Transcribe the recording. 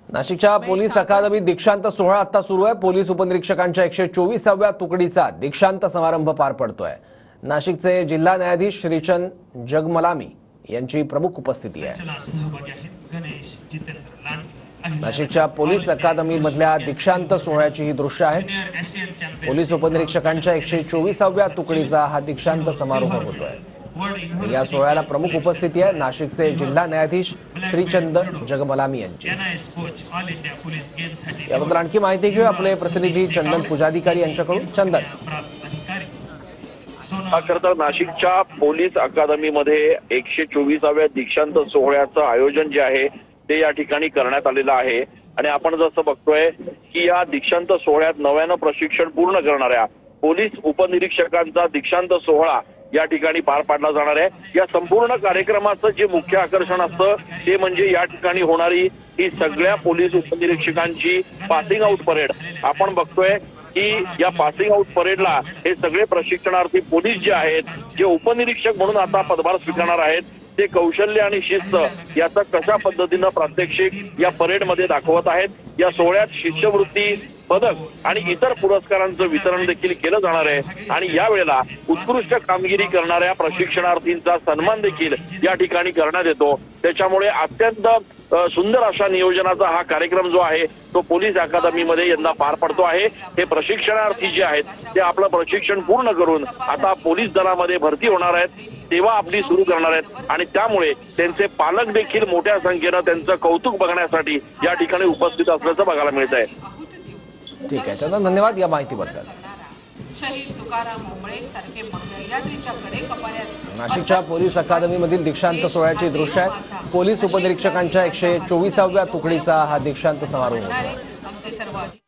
नाशिकच्या पोलीस अकादमीत दीक्षांत सोहळा आता सुरू आहे। पोलीस उपनिरीक्षकांच्या 124व्या तुकडीचा दीक्षांत समारंभ पार पडतोय। नाशिकचे जिल्हा न्यायाधीश श्रीचंद जगमलामी यांची प्रमुख उपस्थिती आहे। नाशिकच्या पोलीस अकादमीमधल्या दीक्षांत सोहळ्याची ही दृश्य आहेत। पोलीस उपनिरीक्षकांच्या 124व्या तुकडीचा हा दीक्षांत समारोह होतोय। या सोहळ्याला प्रमुख उपस्थिती आहे नाशिकचे जिल्हा न्यायाधीश श्रीचंद जगमलामी यांची। याबद्दल आणखी माहिती घेऊ आपले प्रतिनिधी चंदन पुजाधिकारी यांच्याकडून। चंदन, खरं तर नाशिकच्या पोलीस अकादमीमध्ये 124व्या दीक्षांत सोहळ्याचं आयोजन जे आहे ते या ठिकाणी करण्यात आलेलं आहे। आणि आपण जसं बघतोय की या दीक्षांत सोहळ्यात नव्यानं प्रशिक्षण पूर्ण करणाऱ्या पोलीस उपनिरीक्षकांचा दीक्षांत सोहळा या ठिकाणी पार पाडला जाणार आहे। या संपूर्ण कार्यक्रमाचं जे मुख्य आकर्षण असतं ते म्हणजे या ठिकाणी होणारी ही सगळ्या पोलीस उपनिरीक्षकांची पासिंग आउट परेड। आपण बघतोय की या पासिंग आउट परेडला हे सगळे प्रशिक्षणार्थी पोलीस जे आहेत, जे उपनिरीक्षक म्हणून आता पदभार स्वीकारणार आहेत, ते कौशल्य आणि शिस्त याचा कशा पद्धतीनं प्रात्यक्षिक या परेडमध्ये दाखवत आहेत। या सोहळ्यात शिष्यवृत्ती, पदक आणि इतर पुरस्कारांचं वितरण देखील केलं जाणार आहे। आणि यावेळेला उत्कृष्ट कामगिरी करणाऱ्या प्रशिक्षणार्थींचा सन्मान देखील या ठिकाणी करण्यात येतो। त्याच्यामुळे अत्यंत सुंदर अशा नियोजनाचा हा कार्यक्रम जो आहे तो पोलीस अकादमीमध्ये यंदा पार पडतो आहे। हे प्रशिक्षणार्थी जे आहेत ते आपलं प्रशिक्षण पूर्ण करून आता पोलीस दलामध्ये भरती होणार आहेत, सेवा आपली सुरू करणार आहेत आणि त्यामुळे त्यांचे पालक देखील मोठ्या संख्येनं त्यांचं कौतुक बघण्यासाठी या ठिकाणी उपस्थित असल्याचं बघायला मिळत आहे। ठीक आहे चंदन, धन्यवाद या माहितीबद्दल। नाशिकच्या पोलीस अकादमीमधील दीक्षांत सोहळ्याची दृश्य आहेत। पोलीस उपनिरीक्षकांच्या 124व्या तुकडीचा हा दीक्षांत समारोह होतो।